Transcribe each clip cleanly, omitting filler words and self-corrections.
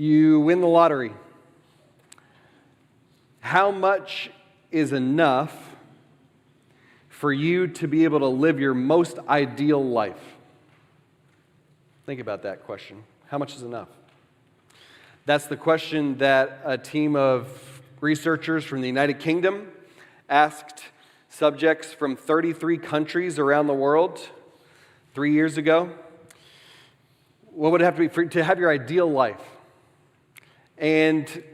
You win the lottery. How much is enough for you to be able to live your most ideal life? Think about that question. How much is enough? That's the question that a team of researchers from the United Kingdom asked subjects from 33 countries around the world 3 years ago. What would it have to be to have your ideal life? And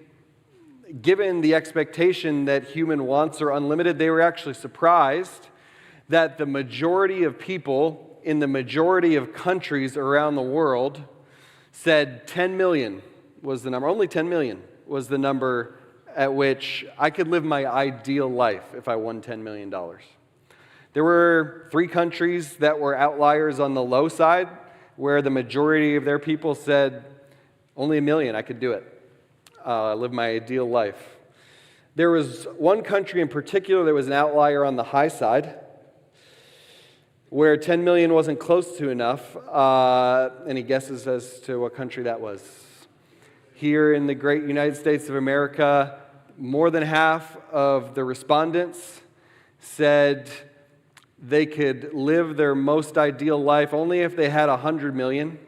given the expectation that human wants are unlimited, they were actually surprised that the majority of people in the majority of countries around the world said 10 million was the number. Only 10 million was the number at which I could live my ideal life if I won $10 million. There were 3 countries that were outliers on the low side, where the majority of their people said, only $1 million, I could do it. Live my ideal life. There was one country in particular that was an outlier on the high side, where 10 million wasn't close to enough. Any guesses as to what country that was? Here in the great United States of America, more than half of the respondents said they could live their most ideal life only if they had 100 million.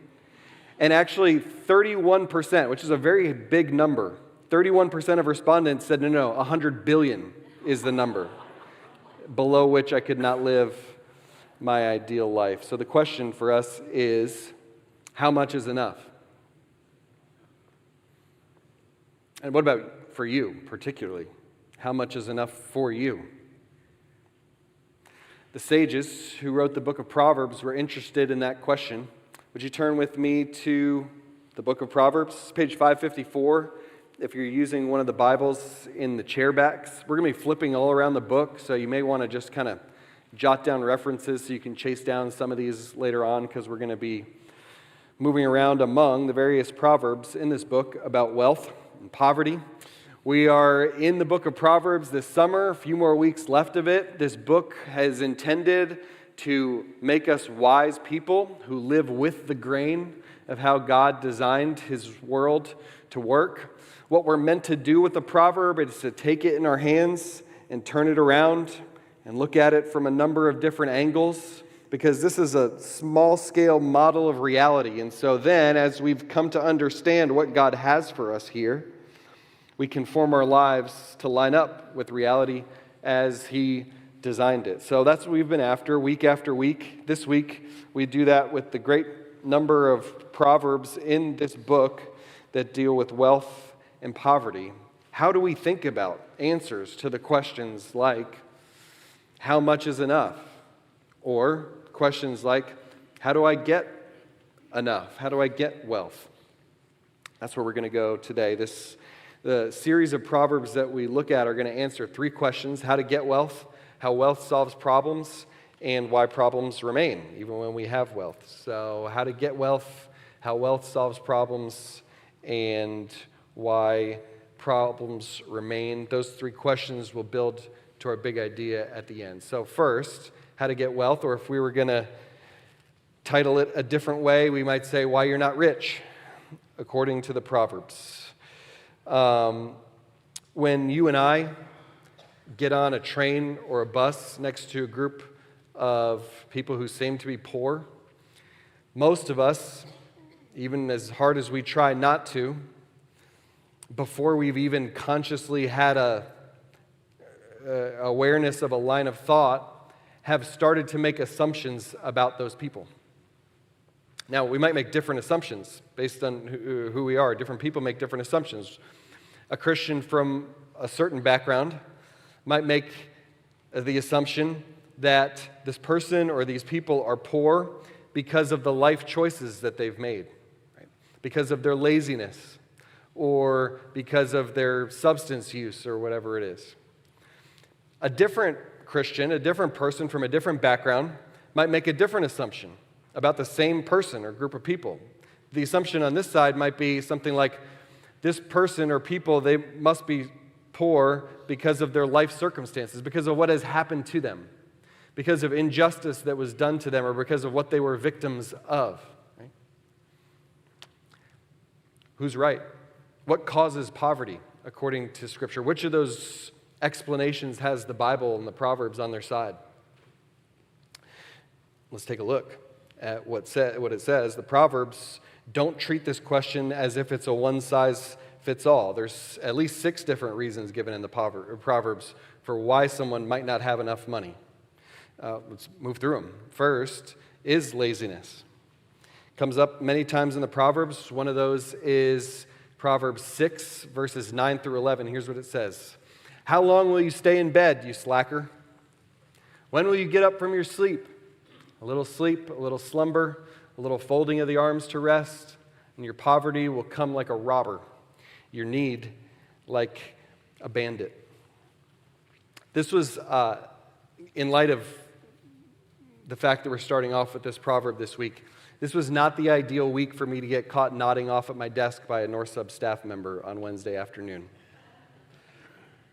And actually 31%, which is a very big number, 31% of respondents said, no, 100 billion is the number below which I could not live my ideal life. So the question for us is, how much is enough? And what about for you particularly? How much is enough for you? The sages who wrote the book of Proverbs were interested in that question. Would you turn with me to the book of Proverbs, page 554, if you're using one of the Bibles in the chair backs. We're going to be flipping all around the book, so you may want to just kind of jot down references so you can chase down some of these later on, because we're going to be moving around among the various Proverbs in this book about wealth and poverty. We are in the book of Proverbs this summer, a few more weeks left of it. This book is intended to make us wise people who live with the grain of how God designed His world to work. What we're meant to do with the proverb is to take it in our hands and turn it around and look at it from a number of different angles, because this is a small-scale model of reality. And so then, as we've come to understand what God has for us here, we can form our lives to line up with reality as He designed it. So that's what we've been after week after week. This week, we do that with the great number of proverbs in this book that deal with wealth and poverty. How do we think about answers to the questions like, how much is enough? Or questions like, how do I get enough? How do I get wealth? That's where we're going to go today. The series of proverbs that we look at are going to answer 3 questions: how to get wealth, how wealth solves problems, and why problems remain, even when we have wealth. So how to get wealth, how wealth solves problems, and why problems remain. Those 3 questions will build to our big idea at the end. So first, how to get wealth, or if we were going to title it a different way, we might say, why you're not rich, according to the Proverbs. When you and I get on a train or a bus next to a group of people who seem to be poor, most of us, even as hard as we try not to, before we've even consciously had a awareness of a line of thought, have started to make assumptions about those people. Now, we might make different assumptions based on who we are. Different people make different assumptions. A Christian from a certain background might make the assumption that this person or these people are poor because of the life choices that they've made, right? Because of their laziness, or because of their substance use, or whatever it is. A different Christian, a different person from a different background, might make a different assumption about the same person or group of people. The assumption on this side might be something like, this person or people, they must be poor because of their life circumstances, because of what has happened to them, because of injustice that was done to them, or because of what they were victims of. Right? Who's right? What causes poverty according to Scripture? Which of those explanations has the Bible and the Proverbs on their side? Let's take a look at what it says. The Proverbs don't treat this question as if it's a one-size-fits-all. There's at least 6 different reasons given in the Proverbs for why someone might not have enough money. Let's move through them. First is laziness. Comes up many times in the Proverbs. One of those is Proverbs 6, verses 9 through 11. Here's what it says. How long will you stay in bed, you slacker? When will you get up from your sleep? A little slumber, a little folding of the arms to rest, and your poverty will come like a robber, your need like a bandit. This was in light of the fact that we're starting off with this proverb this week. This was not the ideal week for me to get caught nodding off at my desk by a North Sub staff member on Wednesday afternoon.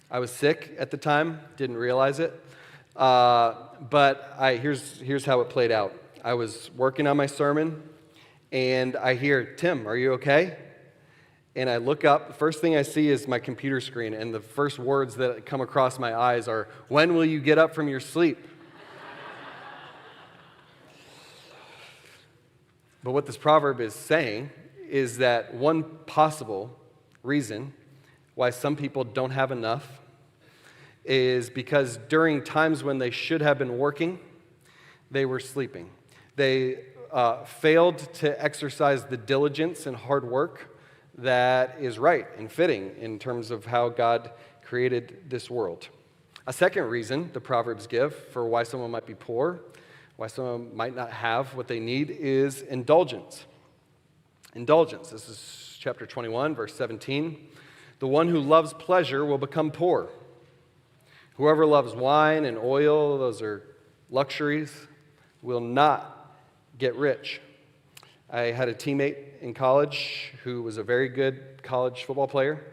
I was sick at the time, didn't realize it, but here's how it played out. I was working on my sermon, and I hear, "Tim, are you okay?" And I look up, the first thing I see is my computer screen, and the first words that come across my eyes are, "When will you get up from your sleep?" But what this proverb is saying is that one possible reason why some people don't have enough is because during times when they should have been working, they were sleeping. They failed to exercise the diligence and hard work that is right and fitting in terms of how God created this world. A second reason the Proverbs give for why someone might be poor, why someone might not have what they need, is indulgence. Indulgence. This is chapter 21, verse 17. The one who loves pleasure will become poor. Whoever loves wine and oil, those are luxuries, will not get rich. I had a teammate in college who was a very good college football player,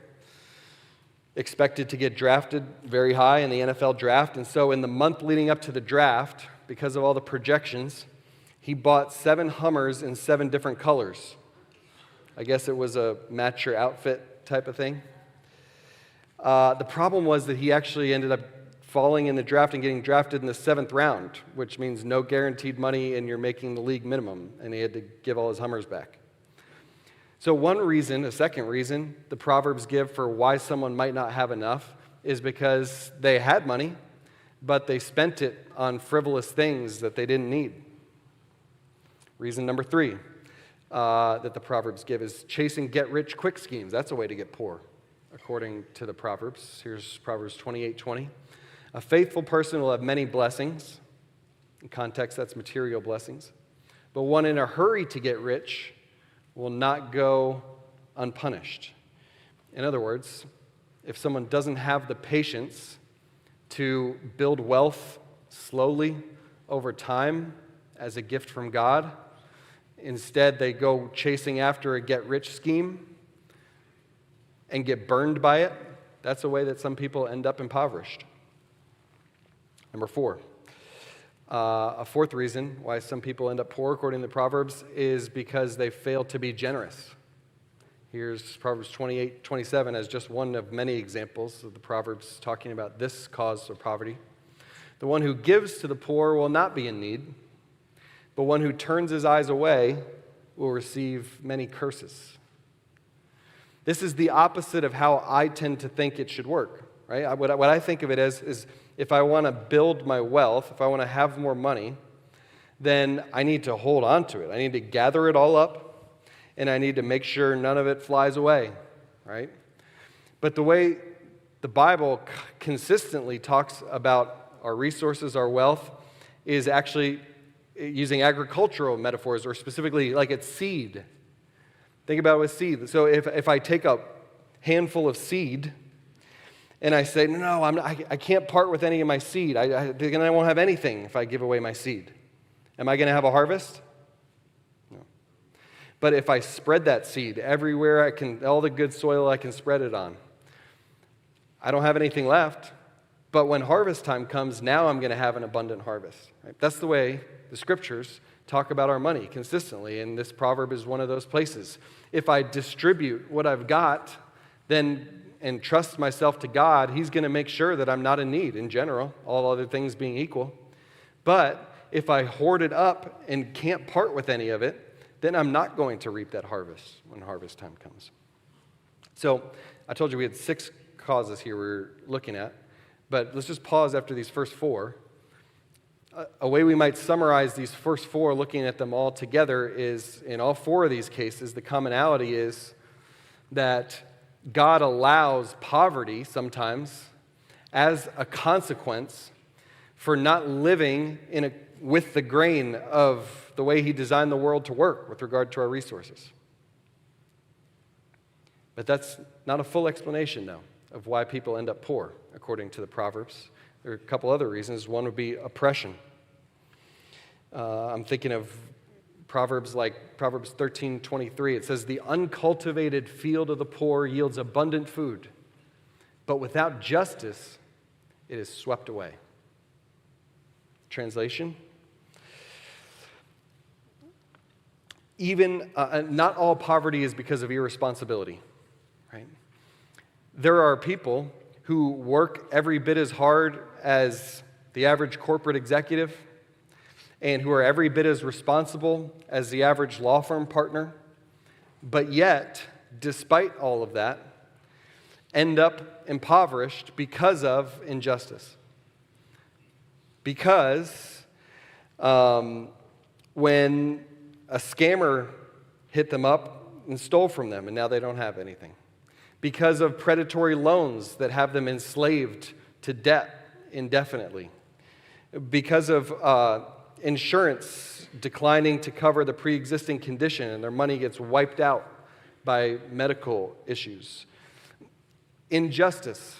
expected to get drafted very high in the NFL draft, and so in the month leading up to the draft, because of all the projections, he bought 7 Hummers in 7 different colors. I guess it was a match your outfit type of thing. The problem was that he actually ended up falling in the draft and getting drafted in the 7th round, which means no guaranteed money and you're making the league minimum, and he had to give all his Hummers back. So a second reason the Proverbs give for why someone might not have enough is because they had money, but they spent it on frivolous things that they didn't need. Reason number 3 that the Proverbs give is chasing get-rich-quick schemes. That's a way to get poor, according to the Proverbs. Here's Proverbs 28:20. A faithful person will have many blessings. In context, that's material blessings. But one in a hurry to get rich will not go unpunished. In other words, if someone doesn't have the patience to build wealth slowly over time as a gift from God, instead they go chasing after a get-rich scheme and get burned by it, that's a way that some people end up impoverished. Number 4. A fourth reason why some people end up poor, according to the Proverbs, is because they fail to be generous. Here's Proverbs 28:27 as just one of many examples of the Proverbs talking about this cause of poverty. The one who gives to the poor will not be in need, but one who turns his eyes away will receive many curses. This is the opposite of how I tend to think it should work, right? What I think of it as is if I want to build my wealth, if I want to have more money, then I need to hold on to it. I need to gather it all up, and I need to make sure none of it flies away, right? But the way the Bible consistently talks about our resources, our wealth, is actually using agricultural metaphors, or specifically like it's seed. Think about it with seed. So if I take a handful of seed and I say, no, I can't part with any of my seed. I won't have anything if I give away my seed. Am I going to have a harvest? No. But if I spread that seed everywhere all the good soil I can spread it on, I don't have anything left. But when harvest time comes, now I'm going to have an abundant harvest. Right? That's the way the Scriptures talk about our money consistently, and this proverb is one of those places. If I distribute what I've got then and trust myself to God, He's going to make sure that I'm not in need in general, all other things being equal. But if I hoard it up and can't part with any of it, then I'm not going to reap that harvest when harvest time comes. So I told you we had 6 causes here we're looking at, but let's just pause after these first 4. A way we might summarize these first 4, looking at them all together, is in all 4 of these cases, the commonality is that God allows poverty sometimes as a consequence for not living with the grain of the way He designed the world to work with regard to our resources. But that's not a full explanation, though, of why people end up poor, according to the Proverbs. There are a couple other reasons. One would be oppression. I'm thinking of Proverbs like Proverbs 13:23. It says, "The uncultivated field of the poor yields abundant food, but without justice it is swept away." Translation: even not all poverty is because of irresponsibility, right? There are people who work every bit as hard as the average corporate executive and who are every bit as responsible as the average law firm partner, but yet, despite all of that, end up impoverished because of injustice. Because when a scammer hit them up and stole from them, and now they don't have anything. Because of predatory loans that have them enslaved to debt indefinitely. Because of insurance declining to cover the pre-existing condition and their money gets wiped out by medical issues. Injustice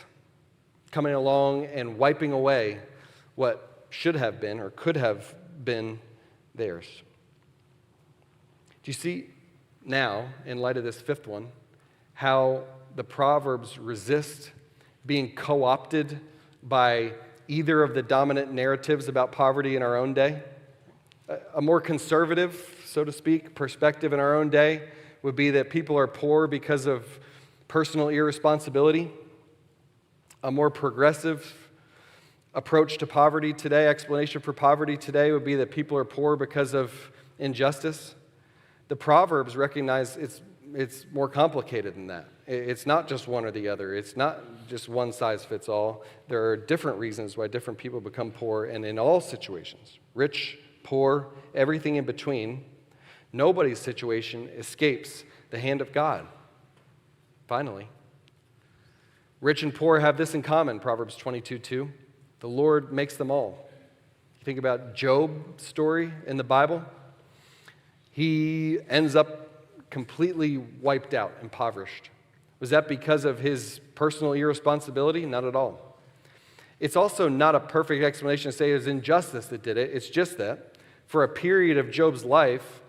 coming along and wiping away what should have been or could have been theirs. Do you see now, in light of this 5th one, how the Proverbs resist being co-opted by either of the dominant narratives about poverty in our own day? A more conservative, so to speak, perspective in our own day would be that people are poor because of personal irresponsibility. A more progressive approach to poverty today, explanation for poverty today, would be that people are poor because of injustice. The Proverbs recognize it's more complicated than that. It's not just one or the other. It's not just one size fits all. There are different reasons why different people become poor, and in all situations, rich, poor, everything in between, nobody's situation escapes the hand of God. Finally, rich and poor have this in common, Proverbs 22:2. The Lord makes them all. You think about Job's story in the Bible. He ends up completely wiped out, impoverished. Was that because of his personal irresponsibility? Not at all. It's also not a perfect explanation to say it was injustice that did it. It's just that for a period of Job's life,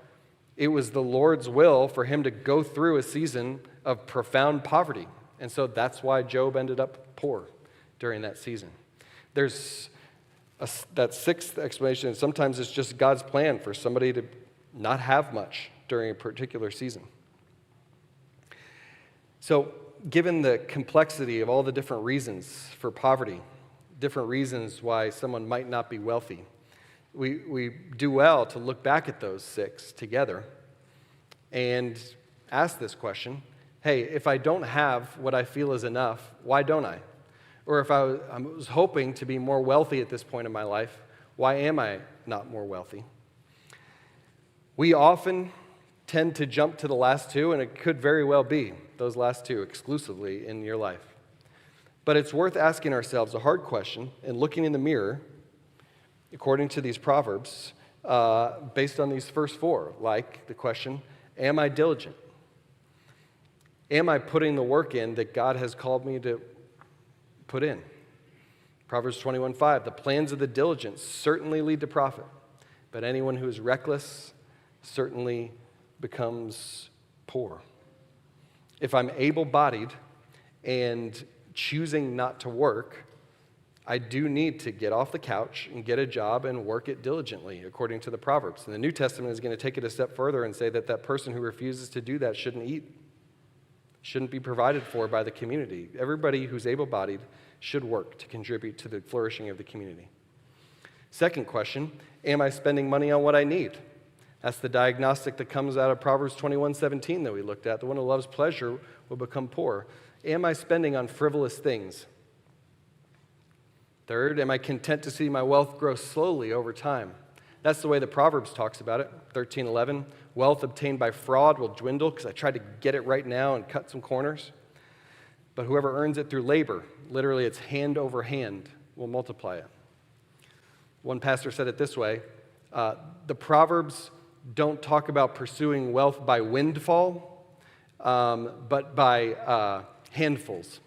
it was the Lord's will for him to go through a season of profound poverty. And so that's why Job ended up poor during that season. There's that 6th explanation. Sometimes it's just God's plan for somebody to not have much during a particular season. So, given the complexity of all the different reasons for poverty, different reasons why someone might not be wealthy, we do well to look back at those 6 together and ask this question: hey, if I don't have what I feel is enough, why don't I? Or if I was hoping to be more wealthy at this point in my life, why am I not more wealthy? We often tend to jump to the last 2, and it could very well be those last 2 exclusively in your life. But it's worth asking ourselves a hard question and looking in the mirror, according to these Proverbs, based on these first 4, like the question, am I diligent? Am I putting the work in that God has called me to put in? Proverbs 21:5, the plans of the diligent certainly lead to profit, but anyone who is reckless certainly becomes poor. If I'm able-bodied and choosing not to work, I do need to get off the couch and get a job and work it diligently, according to the Proverbs. And the New Testament is going to take it a step further and say that that person who refuses to do that shouldn't eat. shouldn't be provided for by the community. Everybody who's able-bodied should work to contribute to the flourishing of the community. Second question, am I spending money on what I need? That's the diagnostic that comes out of Proverbs 21:17 that we looked at. The one who loves pleasure will become poor. Am I spending on frivolous things? Third, am I content to see my wealth grow slowly over time? That's the way the Proverbs talks about it. 13:11, wealth obtained by fraud will dwindle because I tried to get it right now and cut some corners. But whoever earns it through labor, literally it's hand over hand, will multiply it. One pastor said it this way, the Proverbs don't talk about pursuing wealth by windfall, but by handfuls.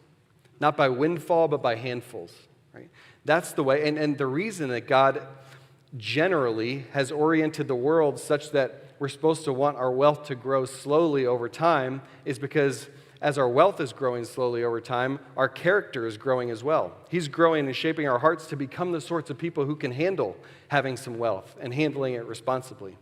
Not by windfall, but by handfuls. Right? That's the way, and the reason that God generally has oriented the world such that we're supposed to want our wealth to grow slowly over time is because as our wealth is growing slowly over time, our character is growing as well. He's growing and shaping our hearts to become the sorts of people who can handle having some wealth and handling it responsibly.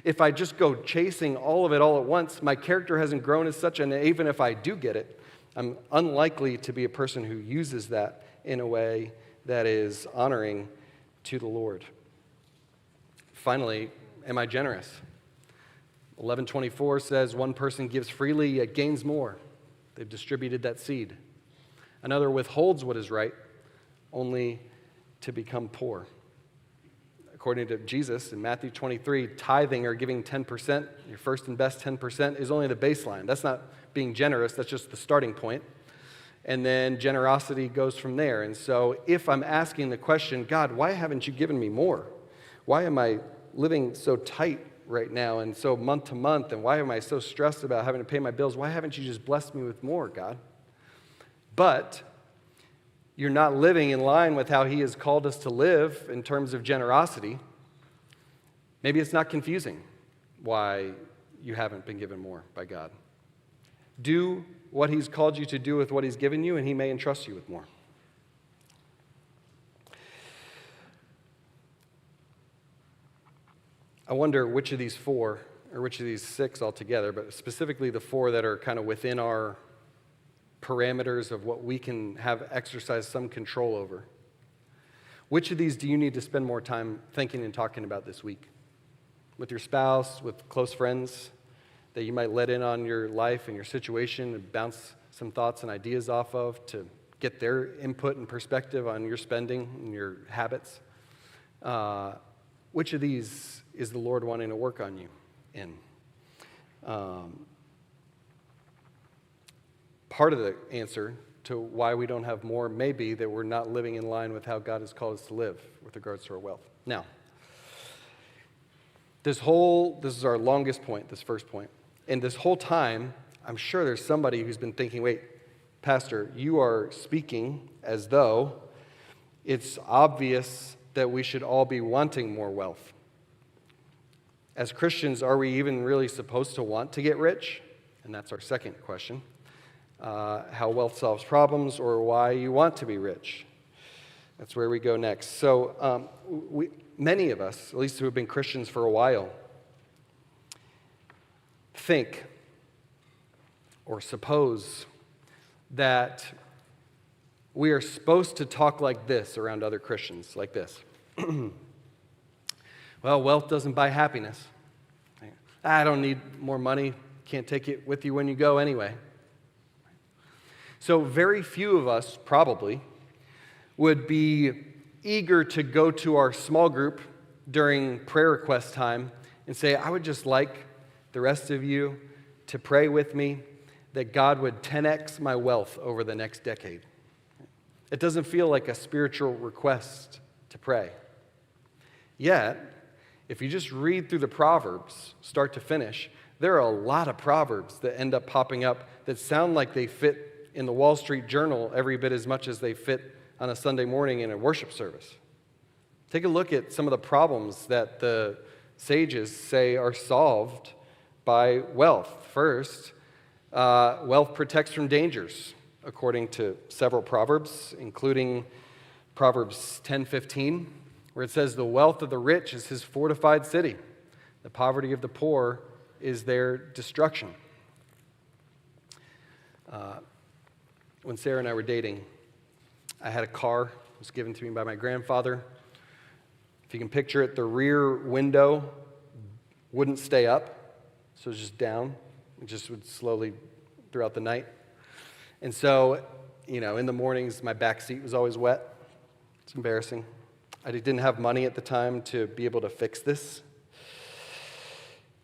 If I just go chasing all of it all at once, my character hasn't grown as such, and even if I do get it, I'm unlikely to be a person who uses that in a way that is honoring to the Lord. Finally, am I generous? 11:24 says, one person gives freely, yet gains more. They've distributed that seed. Another withholds what is right, only to become poor. According to Jesus in Matthew 23, tithing or giving 10%, your first and best 10%, is only the baseline. That's not being generous, that's just the starting point. And then generosity goes from there. And so if I'm asking the question, God, why haven't you given me more? Why am I living so tight right now and so month to month? And why am I so stressed about having to pay my bills? Why haven't you just blessed me with more, God? But you're not living in line with how he has called us to live in terms of generosity. Maybe it's not confusing why you haven't been given more by God. Do what he's called you to do with what he's given you, and he may entrust you with more. I wonder which of these four, or which of these six altogether, but specifically the four that are kind of within our parameters of what we can have exercise some control over. Which of these do you need to spend more time thinking and talking about this week? With your spouse, with close friends that you might let in on your life and your situation and bounce some thoughts and ideas off of to get their input and perspective on your spending and your habits? Which of these is the Lord wanting to work on you in? Part of the answer to why we don't have more may be that we're not living in line with how God has called us to live with regards to our wealth. Now, this is our longest point, this first point. And this whole time, I'm sure there's somebody who's been thinking, wait, Pastor, you are speaking as though it's obvious that we should all be wanting more wealth. As Christians, are we even really supposed to want to get rich? And that's our second question. How wealth solves problems, or why you want to be rich. That's where we go next. So many of us, at least who have been Christians for a while, think or suppose that we are supposed to talk like this around other Christians, like this. Well, wealth doesn't buy happiness. I don't need more money. Can't take it with you when you go anyway. So very few of us probably would be eager to go to our small group during prayer request time and say, I would just like the rest of you to pray with me that God would 10x my wealth over the next decade. It doesn't feel like a spiritual request to pray. Yet, if you just read through the Proverbs, start to finish, there are a lot of Proverbs that end up popping up that sound like they fit in the Wall Street Journal every bit as much as they fit on a Sunday morning in a worship service. Take a look at some of the problems that the sages say are solved by wealth. First, wealth protects from dangers, according to several Proverbs, including Proverbs 10:15, where it says, the wealth of the rich is his fortified city. The poverty of the poor is their destruction. When Sarah and I were dating, I had a car. It was given to me by my grandfather. If you can picture it, the rear window wouldn't stay up, so it was just down. It just would slowly throughout the night. And so, in the mornings, my back seat was always wet. It's embarrassing. I didn't have money at the time to be able to fix this.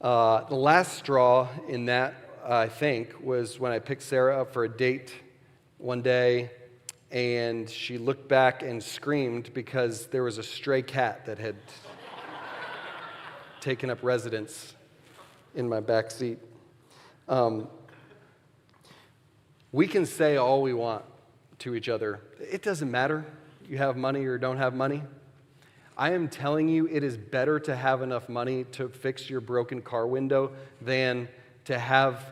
The last straw in that, I think, was when I picked Sarah up for a date one day, and she looked back and screamed because there was a stray cat that had taken up residence in my back seat. We can say all we want to each other. It doesn't matter you have money or don't have money. I am telling you, it is better to have enough money to fix your broken car window than to have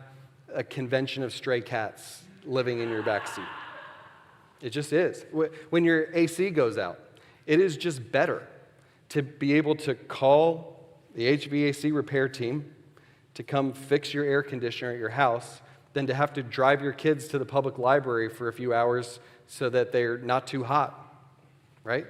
a convention of stray cats living in your back seat. It just is. When your AC goes out, it is just better to be able to call the HVAC repair team to come fix your air conditioner at your house than to have to drive your kids to the public library for a few hours so that they're not too hot, right?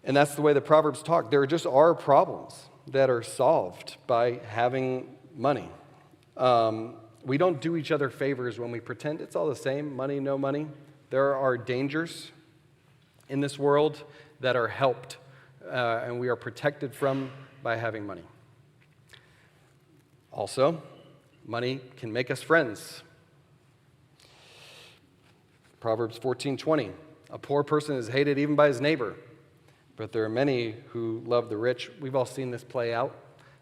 And that's the way the Proverbs talk. There just are problems that are solved by having money. We don't do each other favors when we pretend it's all the same, money, no money. There are dangers in this world that are helped, and we are protected from by having money. Also, money can make us friends. Proverbs 14:20, a poor person is hated even by his neighbor, but there are many who love the rich. We've all seen this play out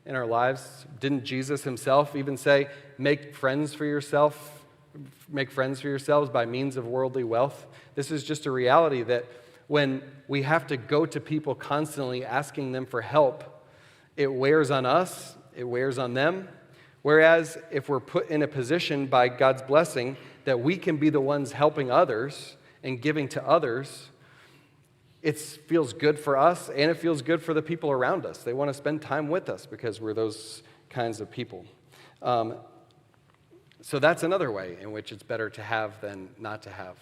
in our lives. Didn't Jesus himself even say, make friends for yourselves by means of worldly wealth? This is just a reality that when we have to go to people constantly asking them for help, it wears on us, it wears on them. Whereas if we're put in a position by God's blessing that we can be the ones helping others and giving to others, it feels good for us and it feels good for the people around us. They want to spend time with us because we're those kinds of people. So that's another way in which it's better to have than not to have.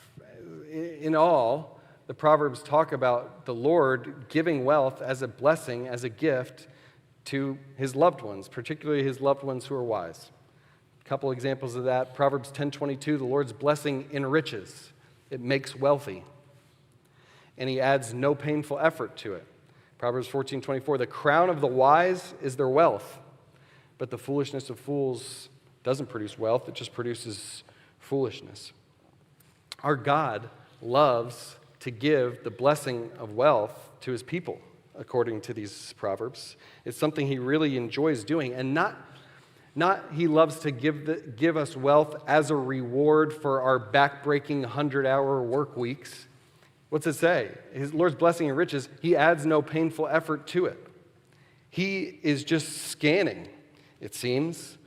In all, the Proverbs talk about the Lord giving wealth as a blessing, as a gift to his loved ones, particularly his loved ones who are wise. A couple examples of that. Proverbs 10:22, the Lord's blessing enriches. It makes wealthy. And he adds no painful effort to it. Proverbs 14:24, the crown of the wise is their wealth, but the foolishness of fools doesn't produce wealth, it just produces foolishness. Our God loves to give the blessing of wealth to his people, according to these Proverbs. It's something he really enjoys doing, and not he loves to give us wealth as a reward for our back-breaking 100-hour work weeks. What's it say? His Lord's blessing and riches, he adds no painful effort to it. He is just scanning, it seems,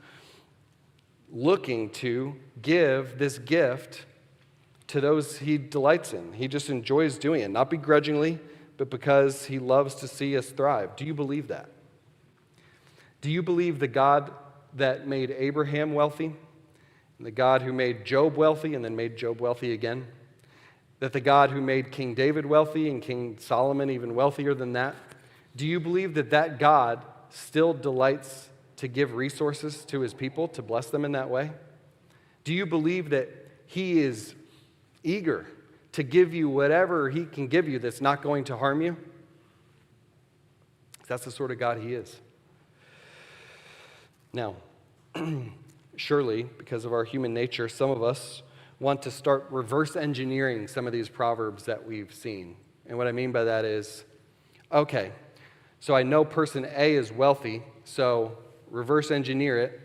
looking to give this gift to those he delights in. He just enjoys doing it, not begrudgingly, but because he loves to see us thrive. Do you believe that? Do you believe the God that made Abraham wealthy, and the God who made Job wealthy and then made Job wealthy again? That the God who made King David wealthy and King Solomon even wealthier than that? Do you believe that God still delights to give resources to his people, to bless them in that way? Do you believe that he is eager to give you whatever he can give you that's not going to harm you? That's the sort of God he is. Now, surely, because of our human nature, some of us want to start reverse engineering some of these proverbs that we've seen. And what I mean by that is, okay, so I know person A is wealthy, so reverse engineer it.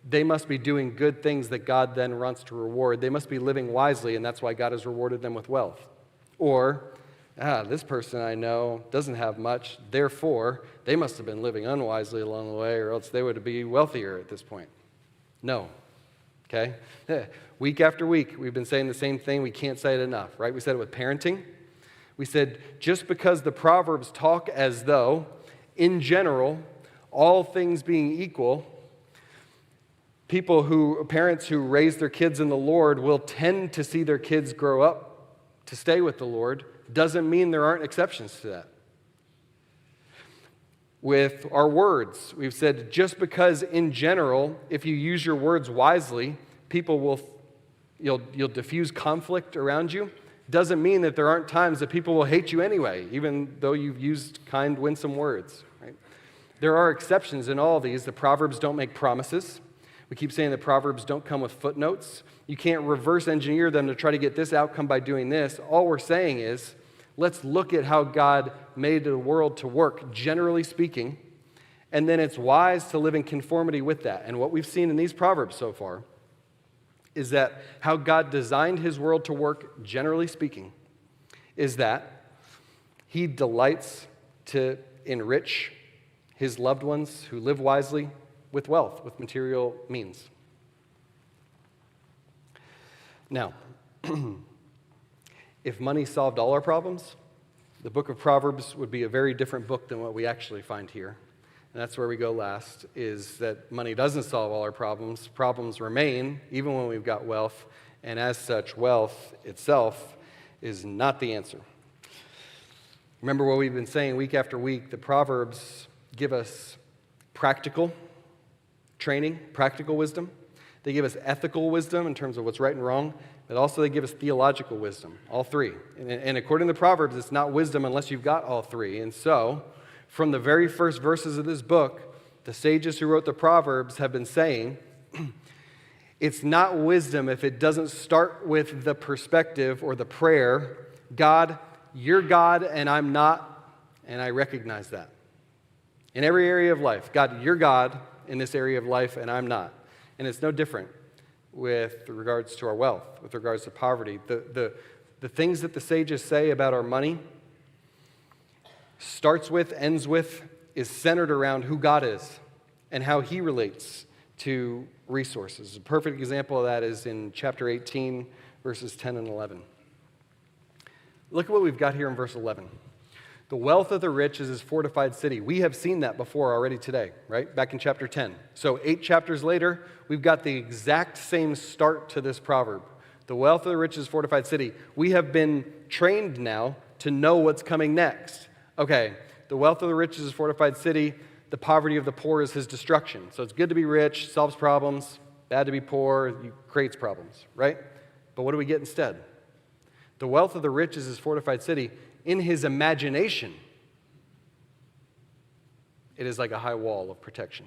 They must be doing good things that God then wants to reward. They must be living wisely, and that's why God has rewarded them with wealth. Or, this person I know doesn't have much, therefore, they must have been living unwisely along the way, or else they would be wealthier at this point. No. Okay? Week after week, we've been saying the same thing. We can't say it enough, right? We said it with parenting. We said just because the Proverbs talk as though, in general, all things being equal, Parents who raise their kids in the Lord will tend to see their kids grow up to stay with the Lord. Doesn't mean there aren't exceptions to that. With our words, we've said just because in general, if you use your words wisely, you'll diffuse conflict around you, doesn't mean that there aren't times that people will hate you anyway, even though you've used kind, winsome words. Right? There are exceptions in all of these. The Proverbs don't make promises. We keep saying the Proverbs don't come with footnotes. You can't reverse engineer them to try to get this outcome by doing this. All we're saying is, let's look at how God made the world to work, generally speaking, and then it's wise to live in conformity with that. And what we've seen in these Proverbs so far is that how God designed his world to work, generally speaking, is that he delights to enrich his loved ones who live wisely with wealth, with material means. Now, if money solved all our problems, the book of Proverbs would be a very different book than what we actually find here. And that's where we go last, is that money doesn't solve all our problems. Problems remain, even when we've got wealth. And as such, wealth itself is not the answer. Remember what we've been saying week after week. The Proverbs give us practical training, practical wisdom. They give us ethical wisdom in terms of what's right and wrong, but also they give us theological wisdom, all three. And according to the Proverbs, it's not wisdom unless you've got all three. And so, from the very first verses of this book, the sages who wrote the Proverbs have been saying, it's not wisdom if it doesn't start with the perspective or the prayer, God, you're God and I'm not, and I recognize that. In every area of life, God, you're God in this area of life and I'm not. And it's no different with regards to our wealth, with regards to poverty. The things that the sages say about our money starts with, ends with, is centered around who God is and how he relates to resources. A perfect example of that is in chapter 18, verses 10 and 11. Look at what we've got here in verse 11. The wealth of the rich is his fortified city. We have seen that before already today, right? Back in chapter 10. So 8 chapters later, we've got the exact same start to this proverb. The wealth of the rich is fortified city. We have been trained now to know what's coming next. Okay, the wealth of the rich is his fortified city. The poverty of the poor is his destruction. So it's good to be rich, solves problems. Bad to be poor, creates problems, right? But what do we get instead? The wealth of the rich is his fortified city. In his imagination, it is like a high wall of protection.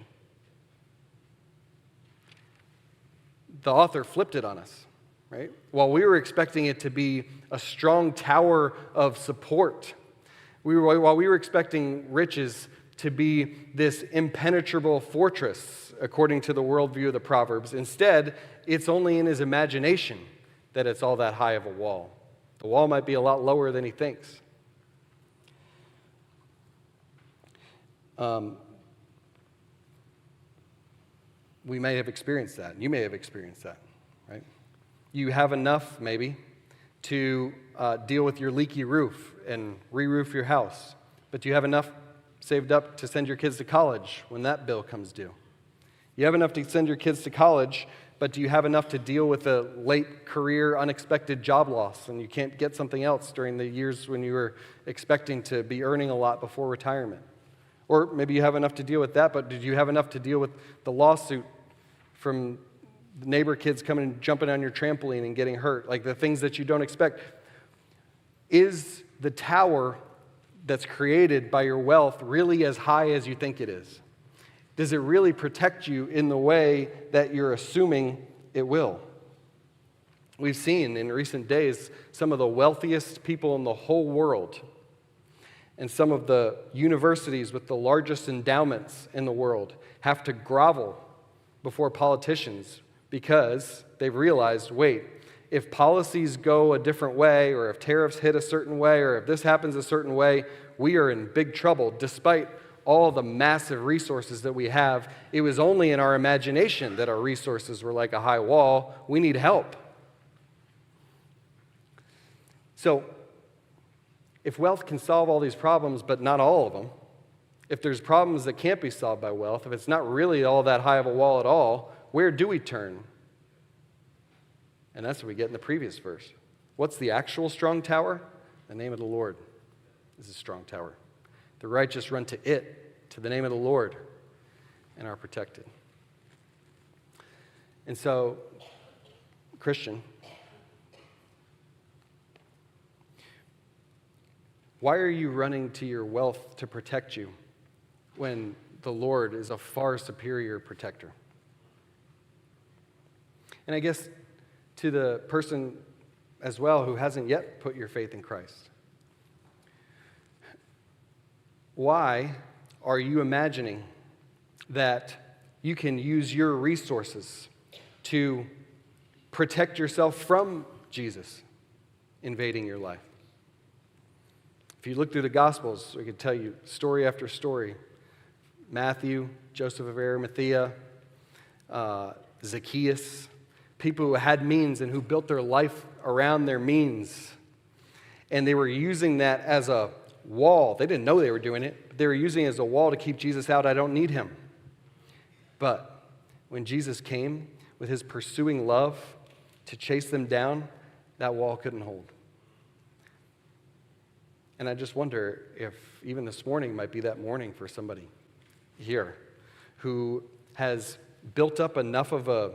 The author flipped it on us, right? While we were expecting it to be a strong tower of support, while we were expecting riches to be this impenetrable fortress, according to the worldview of the Proverbs, instead, it's only in his imagination that it's all that high of a wall. The wall might be a lot lower than he thinks. We may have experienced that. You may have experienced that, right? You have enough, maybe, to deal with your leaky roof and re-roof your house. But do you have enough saved up to send your kids to college when that bill comes due? You have enough to send your kids to college, but do you have enough to deal with a late career, unexpected job loss, and you can't get something else during the years when you were expecting to be earning a lot before retirement? Or maybe you have enough to deal with that, but did you have enough to deal with the lawsuit from the neighbor kids coming and jumping on your trampoline and getting hurt, like the things that you don't expect? Is the tower that's created by your wealth really as high as you think it is? Does it really protect you in the way that you're assuming it will? We've seen in recent days some of the wealthiest people in the whole world and some of the universities with the largest endowments in the world have to grovel before politicians because they've realized, wait, if policies go a different way, or if tariffs hit a certain way, or if this happens a certain way, we are in big trouble. Despite all the massive resources that we have, it was only in our imagination that our resources were like a high wall. We need help. So, if wealth can solve all these problems, but not all of them, if there's problems that can't be solved by wealth, if it's not really all that high of a wall at all, where do we turn? And that's what we get in the previous verse. What's the actual strong tower? The name of the Lord is a strong tower. The righteous run to it, to the name of the Lord, and are protected. And so, Christian, why are you running to your wealth to protect you when the Lord is a far superior protector? And I guess to the person as well who hasn't yet put your faith in Christ, why are you imagining that you can use your resources to protect yourself from Jesus invading your life? If you look through the Gospels, we could tell you story after story. Matthew, Joseph of Arimathea, Zacchaeus, people who had means and who built their life around their means. And they were using that as a wall. They didn't know they were doing it, but they were using it as a wall to keep Jesus out. I don't need him. But when Jesus came with his pursuing love to chase them down, that wall couldn't hold. And I just wonder if even this morning might be that morning for somebody here who has built up enough of a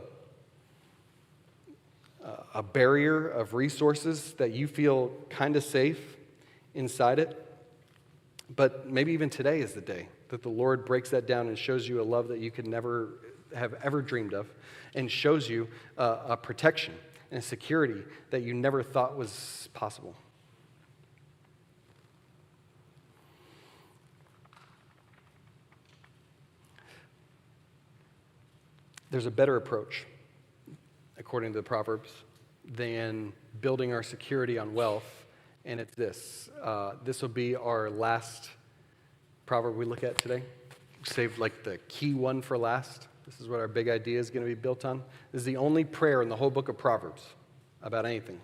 barrier of resources that you feel kind of safe inside it. But maybe even today is the day that the Lord breaks that down and shows you a love that you could never have ever dreamed of, and shows you a protection and a security that you never thought was possible. There's a better approach, according to the Proverbs, than building our security on wealth, and it's this. This will be our last proverb we look at today. Save like the key one for last. This is what our big idea is going to be built on. This is the only prayer in the whole book of Proverbs about anything.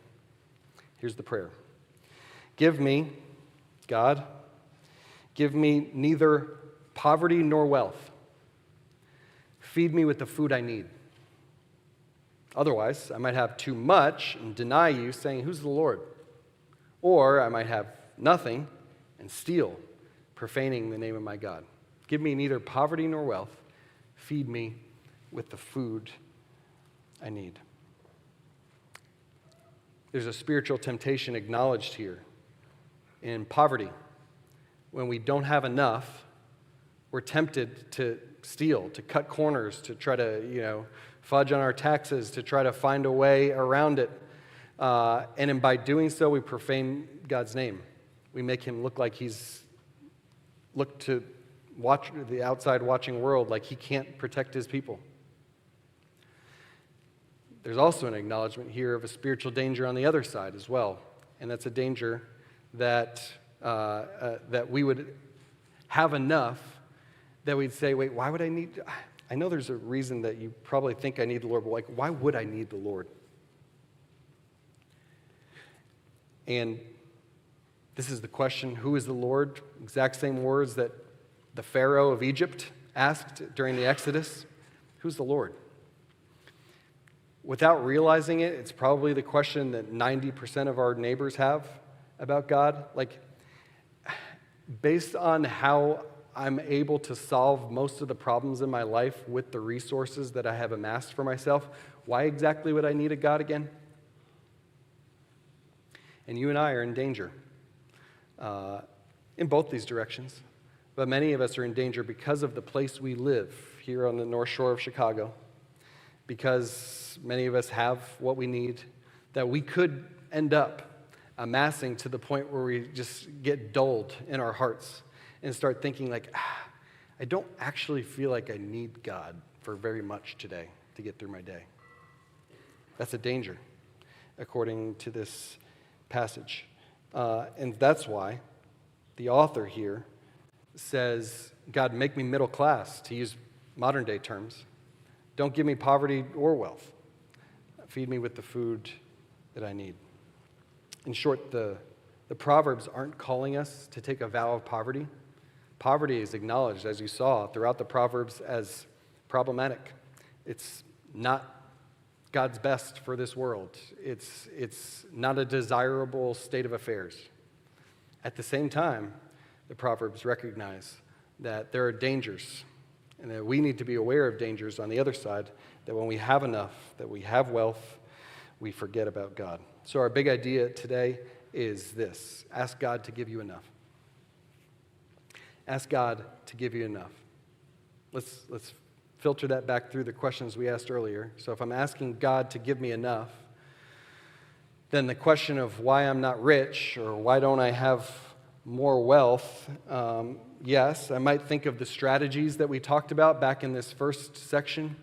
Here's the prayer. Give me, God, give me neither poverty nor wealth. Feed me with the food I need. Otherwise, I might have too much and deny you, saying, who's the Lord? Or I might have nothing and steal, profaning the name of my God. Give me neither poverty nor wealth. Feed me with the food I need. There's a spiritual temptation acknowledged here. In poverty, when we don't have enough, we're tempted to steal, to cut corners, to try to, fudge on our taxes, to try to find a way around it. And by doing so, we profane God's name. We make him look like look to watch the outside watching world like he can't protect his people. There's also an acknowledgement here of a spiritual danger on the other side as well. And that's a danger that we would have enough that we'd say, wait, why would I need... I know there's a reason that you probably think I need the Lord, but why would I need the Lord? And this is the question, who is the Lord? Exact same words that the Pharaoh of Egypt asked during the Exodus. Who's the Lord? Without realizing it, it's probably the question that 90% of our neighbors have about God. Based on how I'm able to solve most of the problems in my life with the resources that I have amassed for myself, why exactly would I need a God again? And you and I are in danger in both these directions. But many of us are in danger because of the place we live here on the North Shore of Chicago, because many of us have what we need, that we could end up amassing to the point where we just get dulled in our hearts and start thinking I don't actually feel like I need God for very much today to get through my day. That's a danger, according to this passage. And that's why the author here says, God, make me middle class, to use modern day terms. Don't give me poverty or wealth. Feed me with the food that I need. In short, the Proverbs aren't calling us to take a vow of poverty. Poverty is acknowledged, as you saw, throughout the Proverbs as problematic. It's not God's best for this world. It's not a desirable state of affairs. At the same time, the Proverbs recognize that there are dangers and that we need to be aware of dangers on the other side, that when we have enough, that we have wealth, we forget about God. So our big idea today is this: ask God to give you enough. Ask God to give you enough. Let's filter that back through the questions we asked earlier. So if I'm asking God to give me enough, then the question of why I'm not rich or why don't I have more wealth, yes, I might think of the strategies that we talked about back in this first section.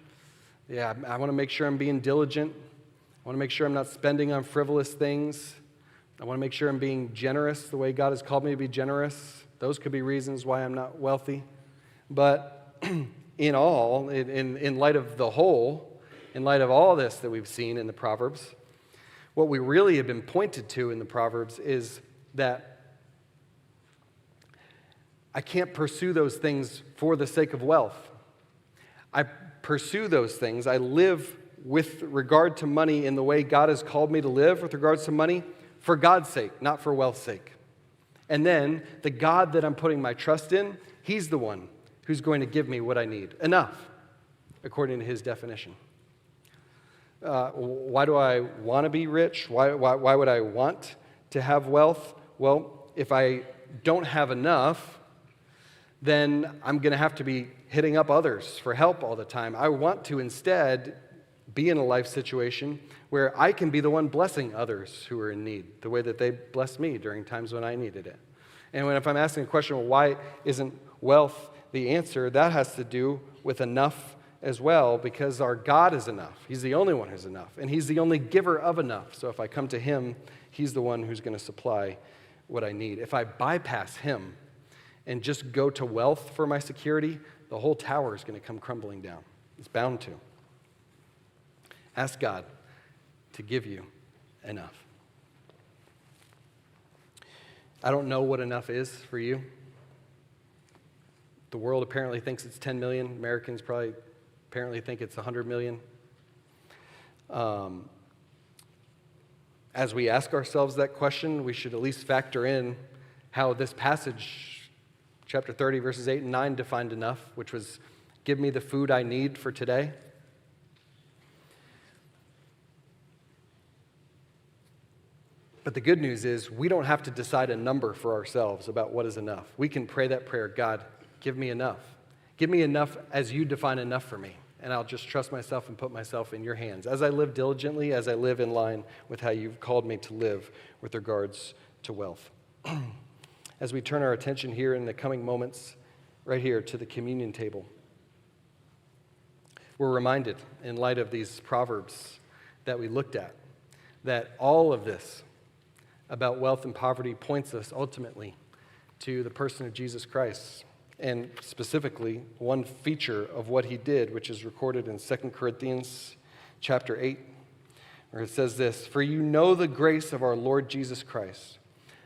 Yeah, I want to make sure I'm being diligent. I want to make sure I'm not spending on frivolous things. I want to make sure I'm being generous the way God has called me to be generous. Those could be reasons why I'm not wealthy. But in all, in light of the whole, in light of all this that we've seen in the Proverbs, what we really have been pointed to in the Proverbs is that I can't pursue those things for the sake of wealth. I pursue those things. I live with regard to money in the way God has called me to live with regards to money for God's sake, not for wealth's sake. And then the God that I'm putting my trust in, He's the one who's going to give me what I need. Enough, according to His definition. Why do I want to be rich? Why would I want to have wealth? Well, if I don't have enough, then I'm going to have to be hitting up others for help all the time. I want to instead be in a life situation where I can be the one blessing others who are in need, the way that they blessed me during times when I needed it. And if I'm asking a question, well, why isn't wealth the answer? That has to do with enough as well, because our God is enough. He's the only one who's enough, and He's the only giver of enough. So if I come to Him, He's the one who's going to supply what I need. If I bypass Him and just go to wealth for my security, the whole tower is going to come crumbling down. It's bound to. Ask God to give you enough. I don't know what enough is for you. The world apparently thinks it's 10 million. Americans probably apparently think it's 100 million. As we ask ourselves that question, we should at least factor in how this passage, chapter 30, verses 8 and 9, defined enough, which was, give me the food I need for today. But the good news is we don't have to decide a number for ourselves about what is enough. We can pray that prayer, God, give me enough. Give me enough as you define enough for me. And I'll just trust myself and put myself in your hands. As I live diligently, as I live in line with how you've called me to live with regards to wealth. As we turn our attention here in the coming moments, right here to the communion table, we're reminded, in light of these Proverbs that we looked at, that all of this about wealth and poverty points us ultimately to the person of Jesus Christ, and specifically one feature of what He did, which is recorded in 2 Corinthians chapter 8, where it says this, "For you know the grace of our Lord Jesus Christ.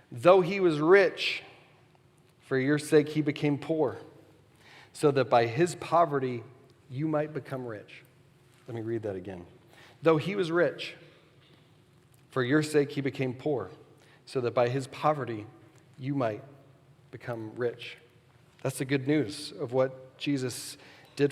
Though He was rich, for your sake He became poor, so that by His poverty you might become rich." Let me read that again. "Though He was rich, for your sake He became poor, so that by His poverty you might become rich." That's the good news of what Jesus